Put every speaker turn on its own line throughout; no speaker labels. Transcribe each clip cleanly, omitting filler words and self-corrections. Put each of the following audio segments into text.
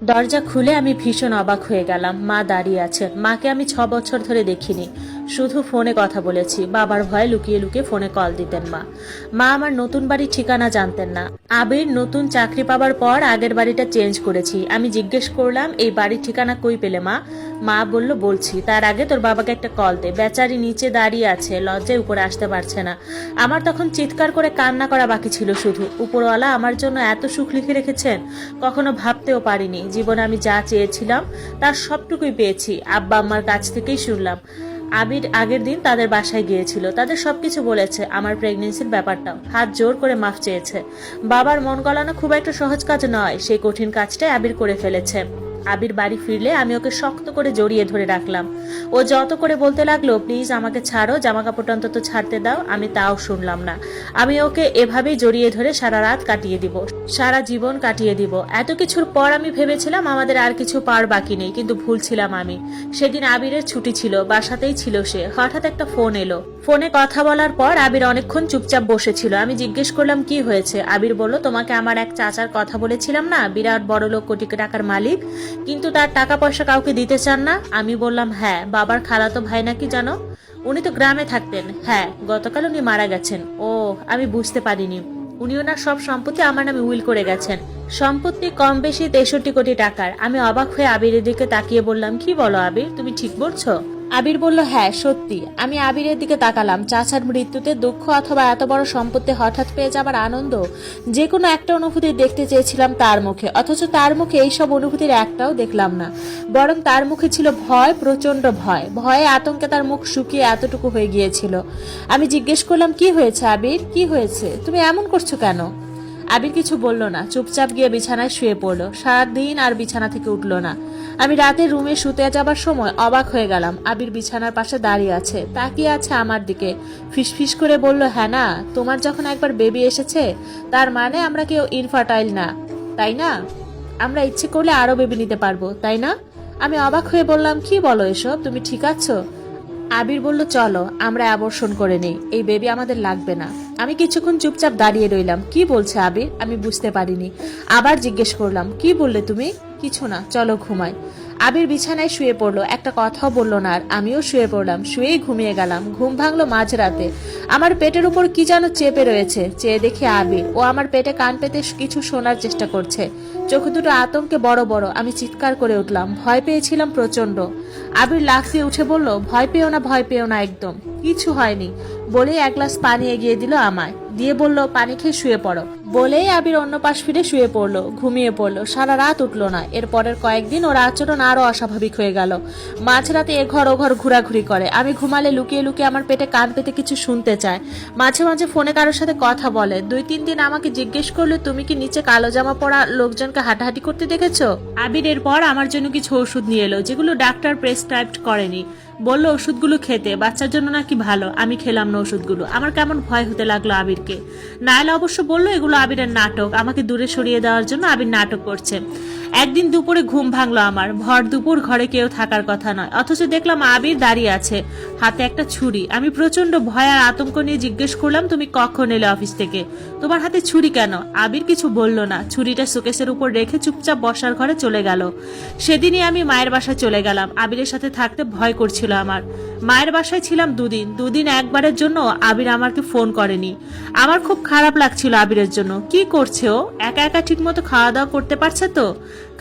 দরজা খুলে আমি ভীষণ অবাক হয়ে গেলাম। মা দাঁড়িয়ে আছেন। মাকে আমি 6 বছর ধরে দেখিনি, শুধু ফোনে কথা বলেছি। বাবার ভয়ে লুকিয়ে লুকিয়ে ফোনে কল দিতেন মা। মা আমার নতুন বাড়ির ঠিকানা জানতেন না। আবির নতুন চাকরি পাবার পর আগের বাড়িটা চেঞ্জ করেছি। আমি জিজ্ঞেস করলাম, এই বাড়ির ঠিকানা কই পেলে মা? মা বলল, বলছি, তার আগে তোর বাবাকে একটা কল দে। বেচারি নিচে দাঁড়িয়ে আছে, লজ্জায় উপরে আসতে পারছে না। আমার তখন চিৎকার করে কান্না করা বাকি ছিল শুধু। উপরওয়ালা আমার জন্য এত সুখ লিখে রেখেছেন, কখনো ভাবতেও পারিনি। জীবনে আমি যা চেয়েছিলাম তার সবটুকুই পেয়েছি। আব্বা আম্মার কাছ থেকেই শুনলাম আবির আগের দিন তাদের বাসায় গিয়েছিল, তাদের সবকিছু বলেছে, আমার প্রেগনেন্সির ব্যাপারটাও। হাত জোর করে মাফ চেয়েছে। বাবার মন গলানো খুব একটা সহজ কাজ নয়, সেই কঠিন কাজটাই আবির করে ফেলেছে। আবির বাড়ি ফিরলে আমি ওকে শক্ত করে জড়িয়ে ধরে রাখলাম। ও যত করে বলতে লাগলো, প্লিজ আমাকে ছাড়ো, জামা কাপড়টা অন্তত ছাড়তে দাও, আমি তাও শুনলাম না। আমি ওকে এভাবেই জড়িয়ে ধরে সারা রাত কাটিয়ে দিব, সারা জীবন কাটিয়ে দিব। এত কিছুর পর আমি ভেবেছিলাম আমাদের আর কিছু পার বাকি নেই, কিন্তু ভুল ছিলাম আমি। সেদিন আবিরের ছুটি ছিল, বাসাতেই ছিল সে। হঠাৎ একটা ফোন এলো। ফোনে কথা বলার পর আবির অনেকক্ষণ চুপচাপ বসেছিল। আমি জিজ্ঞেস করলাম, কি হয়েছে? আবির বলল, তোমাকে আমার এক চাচার কথা বলেছিলাম না, বিরাট বড় লোক, কোটি টাকার মালিক, কিন্তু তার টাকা পয়সা কাউকে দিতে চান না। আমি বললাম, হ্যাঁ। বাবার খালাতো ভাই নাকি জানো? উনি তো গ্রামে থাকতেন। হ্যাঁ, গতকাল উনি মারা গেছেন। ও, আমি বুঝতে পারিনি। উনি ওনার সব সম্পত্তি আমার নামে উইল করে গেছেন। সম্পত্তি কম বেশি 63 কোটি টাকার। আমি অবাক হয়ে আবিরের দিকে তাকিয়ে বললাম, কি বলো আবির, তুমি ঠিক বলছো? আবির বলল, হ্যাঁ সত্যি। আমি আবিরের দিকে তাকালাম। চাচার মৃত্যুতে দুঃখ অথবা এত বড় সম্পত্তি হঠাৎ পেয়ে যাবার আনন্দ, যে কোনো একটা অনুভূতি দেখতে চেয়েছিলাম তার মুখে, অথচ তার মুখে এইসব অনুভূতির একটাও দেখলাম না। বরং তার মুখে ছিল ভয়, প্রচন্ড ভয়। ভয়ে আতঙ্কে তার মুখ শুকিয়ে এতটুকু হয়ে গিয়েছিল। আমি জিজ্ঞেস করলাম, কি হয়েছে আবির, কি হয়েছে, তুমি এমন করছো কেন? আবির কিছু বলল না, চুপচাপ গিয়ে বিছানায় শুয়ে পড়লো। সারাদিন আর বিছানা থেকে উঠলো না। আমি রাতে রুমে শুতে যাবার সময় অবাক হয়ে গেলাম। আবির বিছানার পাশে দাঁড়িয়ে আছে, তাকিয়ে আছে আমার দিকে। ফিসফিস করে বলল, হ্যাঁ না, তোমার যখন একবার বেবি এসেছে, তার মানে আমরা কেউ ইনফার্টাইল না, তাই না? আমরা ইচ্ছে করলে আরো বেবি নিতে পারবো, তাই না? আমি অবাক হয়ে বললাম, কি বলো এসব, তুমি ঠিক আছো? আবির বলল, চলো আমরা অ্যাবর্শন করে নেই, এই বেবি আমাদের লাগবে না। আমি কিছুক্ষণ চুপচাপ দাঁড়িয়ে রইলাম। কি বলছে আবির? আমি বুঝতে পারিনি। আবার জিজ্ঞেস করলাম, কি বললে তুমি? কিছু না, চলো ঘুমাই। আবির বিছানায় শুয়ে পড়লো, একটা কথাও বললো না। আর আমিও শুয়ে পড়লাম, শুয়েই ঘুমিয়ে গেলাম। ঘুম ভাঙলো মাঝরাতে। আমার পেটের উপর কি যেন চেপে রয়েছে। চেয়ে দেখি আবির। ও আমার পেটে কান পেতে কিছু শোনার চেষ্টা করছে। চোখ দুটো আতঙ্কে বড় বড়। আমি চিৎকার করে উঠলাম, ভয় পেয়েছিলাম প্রচন্ড। আবির লাফিয়ে উঠে বলল, ভয় পেও না, ভয় পেও না, একদম কিছু হয়নি। বলেই এক গ্লাস পানি এগিয়ে দিল আমায়, দিয়ে বলল, পানি খেয়ে শুয়ে পড়ো। বলেই আবির অন্য পাশ ফিরে শুয়ে পড়লো, ঘুমিয়ে পড়লো। সারা রাত উঠলো না। এরপরের কয়েকদিন ওর আচরণ আরো অস্বাভাবিক হয়ে গেল। মাঝরাতে এ ঘর ও ঘর ঘোরাঘুরি করে। আমি ঘুমালে লুকিয়ে লুকিয়ে আমার পেটে কান পেতে কিছু শুনতে চায়। মাঝে মাঝে ফোনে কারোর সাথে কথা বলে। 2-3 দিন আমাকে জিজ্ঞেস করলো, তুমি কি নিচে কালো জামা পরা লোকজনকে হাঁটাহাঁটি করতে দেখেছো? আবির এরপর আমার জন্য কিছু ওষুধ নিয়ে এলো, যেগুলো ডাক্তার প্রেসক্রাইব করেনি। বললো ওষুধগুলো খেতে, বাচ্চার জন্য নাকি ভালো। আমি খেলাম না ওষুধগুলো। আমার কেমন ভয় হতে লাগলো আবিরকে। নায়লা অবশ্য বললো এগুলো আবিরের নাটক, আমাকে দূরে সরিয়ে দেওয়ার জন্য আবির নাটক করছে। একদিন দুপুরে ঘুম ভাঙলো আমার। ভর দুপুর, ঘরে কেউ থাকার কথা নয়, অথচ দেখলাম আবির দাঁড়িয়ে আছে, হাতে একটা ছুরি। আমি প্রচন্ড ভয় আর আতঙ্ক নিয়ে জিজ্ঞেস করলাম, তুমি কখন এলে অফিস থেকে? তোমার হাতে ছুরি কেন? আবির কিছু বলল না। ছুরিটা শোকেসের উপর রেখে চুপচাপ বসার ঘরে চলে গেল। সেদিনই আমি মায়ের বাসায় চলে গেলাম। আবিরের সাথে থাকতে ভয় করছিল আমার। মায়ের বাসায় ছিলাম 2 দিন। 2 দিন একবারের জন্য আবির আমাকে ফোন করেনি। আমার খুব খারাপ লাগছিল আবিরের জন্য। কি করছে ও? একা একা ঠিক মতো খাওয়া দাওয়া করতে পারছে তো?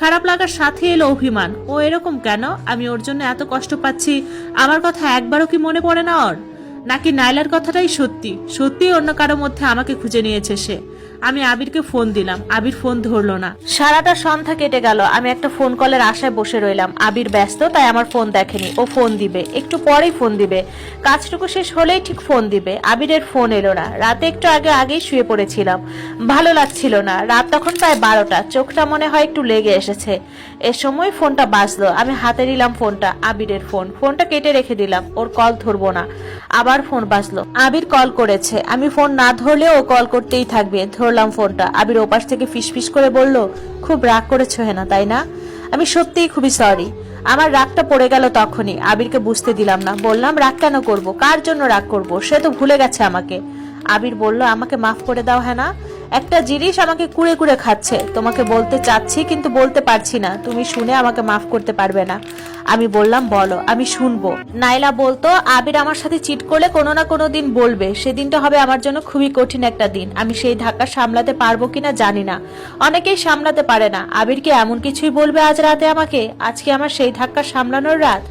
খারাপ লাগার সাথে এলো অভিমান। ও এরকম কেন? আমি ওর জন্য এত কষ্ট পাচ্ছি, আমার কথা একবারও কি মনে পড়ে না ওর? নাকি নাইলার কথাটাই সত্যি? সত্যি অন্য কারো মধ্যে আমাকে খুঁজে নিয়েছে সে। আমি আবিরকে ফোন দিলাম, আবির ফোন ধরলো না। সারাটা সন্ধ্যা কেটে গেল। আমি একটা ফোন কলের আশায় বসে রইলাম। আবির ব্যস্ত, তাই আমার ফোন দেখেনি। ও ফোন দিবে, একটু পরেই ফোন দিবে, কাজটুকু শেষ হলেই ঠিক ফোন দিবে। আবিরের ফোন এলো না। রাতে একটু আগেই শুয়ে পড়েছিলাম, ভালো লাগছিল না। রাত তখন প্রায় 12টা, চোখটা মনে হয় একটু লেগে এসেছে। এ সময় ফোনটা বাজলো। আমি হাতে নিলাম ফোনটা, আবিরের ফোন। ফোনটা কেটে রেখে দিলাম, ওর কল ধরবো না। আবার ফোন বাজলো। আবির কল করেছে। আমি ফোন না ধরলেও ও কল করতেই থাকবে। ধরলাম ফোনটা। আবির ওপাশ থেকে ফিসফিস করে বলল, খুব রাগ করেছো হেনা, তাই না? আমি সত্যিই খুবই সরি। আমার রাগটা পড়ে গেল তখনই। আবিরকে বুঝতে দিলাম না। বললাম, রাগ কেন করব? কার জন্য রাগ করব? সে তো ভুলে গেছে আমাকে। আবির বলল, আমাকে মাফ করে দাও হেনা। একটা জিনিস আমাকে কুড়ে কুড়ে খাচ্ছে। তোমাকে বলতে চাচ্ছি কিন্তু বলতে পারছি না, তুমি শুনে আমাকে মাফ করতে পারবে না। আমি বললাম বলো, আমি শুনবো। নাইলা বলতো আবির আমার সাথে চিট করলে কোনো না কোনো দিন বলবে, সেদিনটা হবে আমার জন্য খুবই কঠিন একটা দিন। আমি সেই ধাক্কা সামলাতে পারবো কিনা জানি না, অনেকেই সামলাতে পারে না। আবির কি এমন কিছুই বলবে আজ রাতে আমাকে? আজকে আমার সেই ধাক্কা সামলানোর রাত।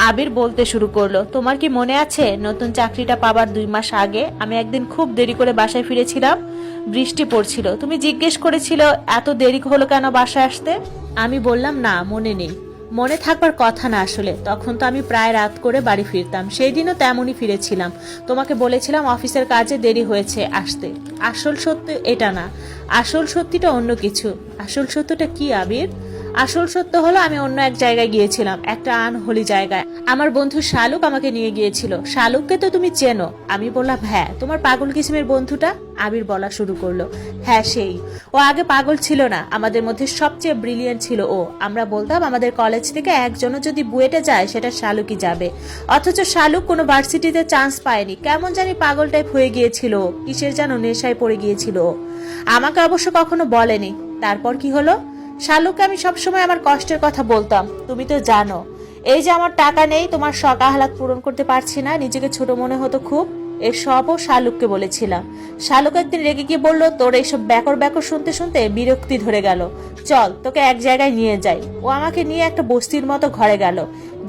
আবির বলতে শুরু করলো, তোমার কি মনে আছে নতুন চাকরিটা পাবার 2 মাস আগে আমি একদিন খুব দেরি করে বাসায় ফিরেছিলাম, বৃষ্টি পড়ছিল, তুমি জিজ্ঞেস করেছিল এত দেরি হলো কেন বাসায় আসতে। আমি বললাম না, মনে নেই। মনে থাকবার কথা না আসলে, তখন তো আমি প্রায় রাত করে বাড়ি ফিরতাম। সেই দিনও তেমনই ফিরেছিলাম। তোমাকে বলেছিলাম অফিসের কাজে দেরি হয়েছে আসতে। আসল সত্য এটা না, আসল সত্যিটা অন্য কিছু। আসল সত্যটা কি আবির? আসল সত্য হলো আমি অন্য এক জায়গায় গিয়েছিলাম, একটা আনহোলি জায়গায়। আমার বন্ধু শালুক আমাকে নিয়ে গিয়েছিল। শালুককে তো তুমি চেনো? আমি বললাম হ্যাঁ। তোমার পাগল কিসিমের বন্ধুটা? আবির বলা শুরু করলো, হ্যাঁ সেই। ও আগে পাগল ছিল না, আমাদের মধ্যে সবচেয়ে ব্রিলিয়েন্ট ছিল ও। আমরা বলতাম আমাদের কলেজ থেকে একজনও যদি বুয়েটে যায় সেটা শালুকই যাবে, অথচ শালুক কোনো ভার্সিটিতে চান্স পায়নি। কেমন জানি পাগল টাইপ হয়ে গিয়েছিল, কিসের যেন নেশায় পড়ে গিয়েছিল। আমাকে অবশ্য কখনো বলেনি। তারপর কি হলো? শালুককে আমি সবসময় আমার কষ্টের কথা বলতাম। তুমি তো জানো এই যে আমার টাকা নেই, তোমার শখ আহ্লাদ পূরণ করতে পারছি না, নিজেকে ছোট মনে হতো খুব। এর সবও শালুককে বলেছিলাম। শালুক একদিন রেগে গিয়ে বললো, তোর এইসব ব্যাকর ব্যাকর শুনতে শুনতে বিরক্তি ধরে গেল, চল তোকে এক জায়গায় নিয়ে যাই। ও আমাকে নিয়ে একটা বস্তির মতো ঘরে গেল,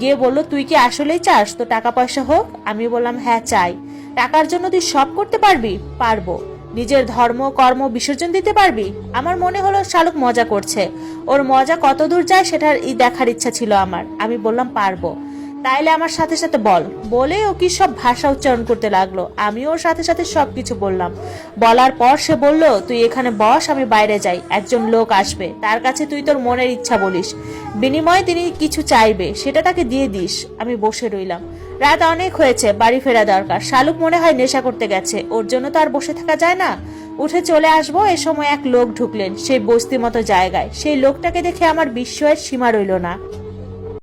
গিয়ে বলল, তুই কি আসলেই চাস তো টাকা পয়সা হোক? আমি বললাম হ্যাঁ চাই। টাকার জন্য তুই সব করতে পারবি? পারবো। নিজের ধর্ম কর্ম বিসর্জন দিতে পারবি? আমার মনে হলো শালুক মজা করছে। ওর মজা কতদূর যায় সেটার দেখার ইচ্ছা ছিল আমার। আমি বললাম পারবো। তাইলে আমার সাথে সাথে বল। বলে ও কি সব ভাষা উচ্চারণ করতে লাগলো। আমি ওর সাথে সাথে সবকিছু বললাম। বলার পর সে বলল, তুই এখানে বস, আমি বাইরে যাই, একজন লোক আসবে, তার কাছে তুই তোর মনের ইচ্ছা বলিস, বিনিময়ে তিনি কিছু চাইবে, সেটা তাকে দিয়ে দিস। আমি বসে রইলাম। রাত অনেক হয়েছে, বাড়ি ফেরা দরকার। শালুক মনে হয় নেশা করতে গেছে, ওর জন্য তো আর বসে থাকা যায় না। উঠে চলে আসবো, এ সময় এক লোক ঢুকলেন সেই বস্তি মতো জায়গায়। সেই লোকটাকে দেখে আমার বিস্ময়ের সীমা রইল না।